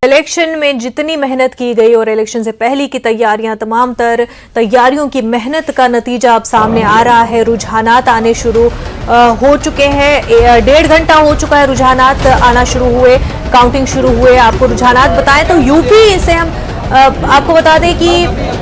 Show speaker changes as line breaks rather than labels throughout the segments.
Election में जितनी मेहनत की गई और इलेक्शन से पहले की तैयारियां, तमाम तर तैयारियों की मेहनत का नतीजा अब सामने आ रहा है। रुझानात आने शुरू हो चुके हैं। 1.5 घंटा हो चुका है रुझानात आना शुरू हुए, काउंटिंग शुरू हुए। आपको रुझानात बताएं तो यूपी से हम आपको बता दें कि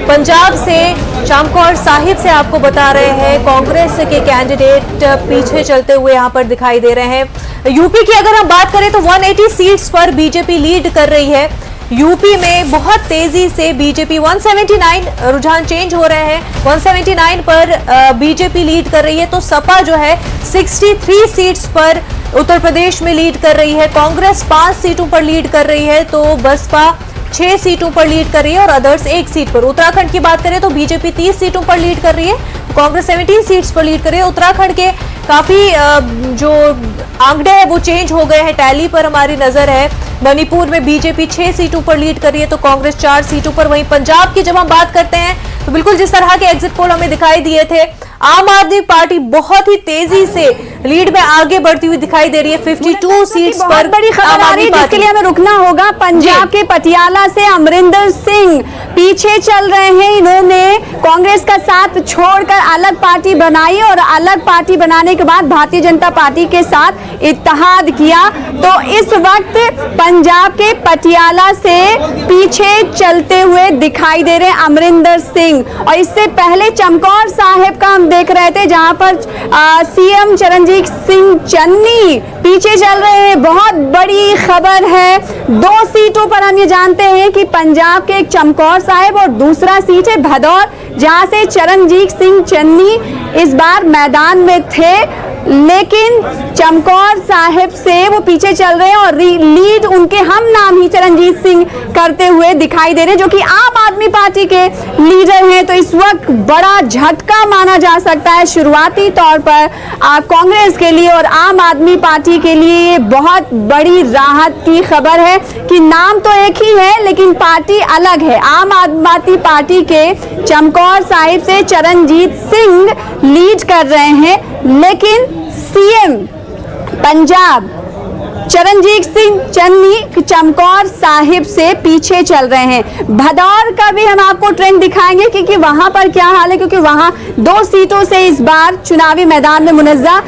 पंजाब से चमकौर साहिब से आपको बता रहे हैं कांग्रेस के कैंडिडेट पीछे चलते हुए यहां पर दिखाई दे रहे हैं। यूपी की अगर हम बात करें तो 180 सीट्स पर बीजेपी लीड कर रही है। यूपी में बहुत तेजी से बीजेपी 179 रुझान चेंज हो रहे हैं, 179 पर बीजेपी लीड कर रही है। तो सपा जो है 63 सीट्स पर उत्तर प्रदेश में लीड कर रही है। कांग्रेस 5 सीटों पर लीड कर रही है, तो बसपा 6 सीटों पर लीड कर रही है और अदर्स 1 सीट पर। उत्तराखंड की बात करें तो बीजेपी 30 सीटों पर लीड कर रही है, कांग्रेस 17 सीट्स पर लीड कर रही है। उत्तराखंड के काफी जो आंकड़े हैं वो चेंज हो गए हैं, टैली पर हमारी नजर है। मणिपुर में बीजेपी 6 सीटों पर लीड कर रही है तो कांग्रेस 4 सीटों पर। वहीं पंजाब की जब हम बात करते हैं तो बिल्कुल जिस तरह के एग्जिट पोल हमें दिखाई दिए थे, आम आदमी पार्टी बहुत ही तेजी से लीड में आगे बढ़ती हुई दिखाई दे रही है। 52 सीट्स पर
बड़ी खबर आ रही है जिसके लिए हमें रुकना होगा। पंजाब के पटियाला से अमरिंदर सिंह पीछे चल रहे हैं। इन्होंने कांग्रेस का साथ छोड़कर अलग पार्टी बनाई और अलग पार्टी बनाने के बाद भारतीय जनता पार्टी के साथ इत्तेहाद किया। तो इस वक्त पंजाब के पटियाला से पीछे चलते हुए दिखाई दे रहे हैं अमरिंदर सिंह। और इससे पहले चमकौर साहिब का हम देख रहे थे जहां पर सीएम चरणजीत सिंह चन्नी पीछे चल रहे हैं। बहुत बड़ी खबर है। 2 सीटों पर हम ये जानते हैं कि पंजाब के एक चमकौर साहिब और दूसरा सीट है भदौर, जहां से चरणजीत सिंह चन्नी इस बार मैदान में थे, लेकिन चमकौर साहिब से वो पीछे चल रहे हैं और लीड उनके हम नाम ही चरणजीत सिंह करते हुए दिखाई दे रहे हैं, जो कि आम आदमी पार्टी के लीडर हैं। तो इस वक्त बड़ा झटका माना जा सकता है शुरुआती तौर पर कांग्रेस के लिए और आम आदमी पार्टी के लिए। ये बहुत बड़ी राहत की खबर है कि नाम तो एक ही है लेकिन पार्टी अलग है। आम आदमी पार्टी के चमकौर साहिब से चरणजीत सिंह लीड कर रहे हैं, लेकिन सीएम पंजाब चरणजीत सिंह चन्नी चमकौर साहिब से पीछे चल रहे हैं। भदौर का भी हम आपको ट्रेंड दिखाएंगे क्योंकि वहां पर क्या हाल है, क्योंकि वहां 2 सीटों से इस बार चुनावी मैदान में मुनज़्ज़ा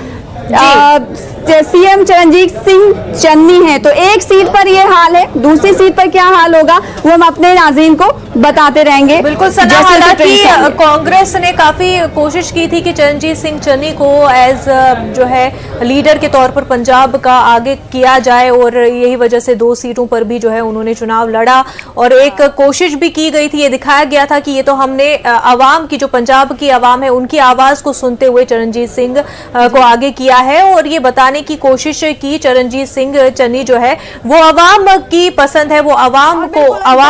सीएम चरणजीत सिंह चन्नी है। तो एक सीट पर ये हाल है, दूसरी सीट पर क्या हाल होगा वो हम अपने नाज़रीन को बताते रहेंगे।
बिल्कुल सना, हालांकि कांग्रेस ने काफी कोशिश की थी कि चरणजीत सिंह चन्नी को एज जो है लीडर के तौर पर पंजाब का आगे किया जाए और यही वजह से 2 सीटों पर भी जो है उन्होंने चुनाव लड़ा और एक कोशिश भी की गई थी। ये दिखाया गया था कि ये तो हमने अवाम की, जो पंजाब की अवाम है उनकी आवाज को सुनते हुए चरणजीत सिंह को आगे किया है और ये बताने की कोशिश की चरणजीत सिंह चन्नी जो है वो अवाम की पसंद है, वो अवाम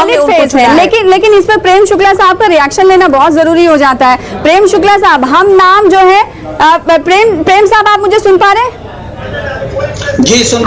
ने उनको चुना है।
लेकिन इस पर प्रेम शुक्ला साहब का रिएक्शन लेना बहुत जरूरी हो जाता है। प्रेम शुक्ला साहब, हम नाम जो है प्रेम साहब, आप मुझे सुन पा रहे हैं?
जी सुन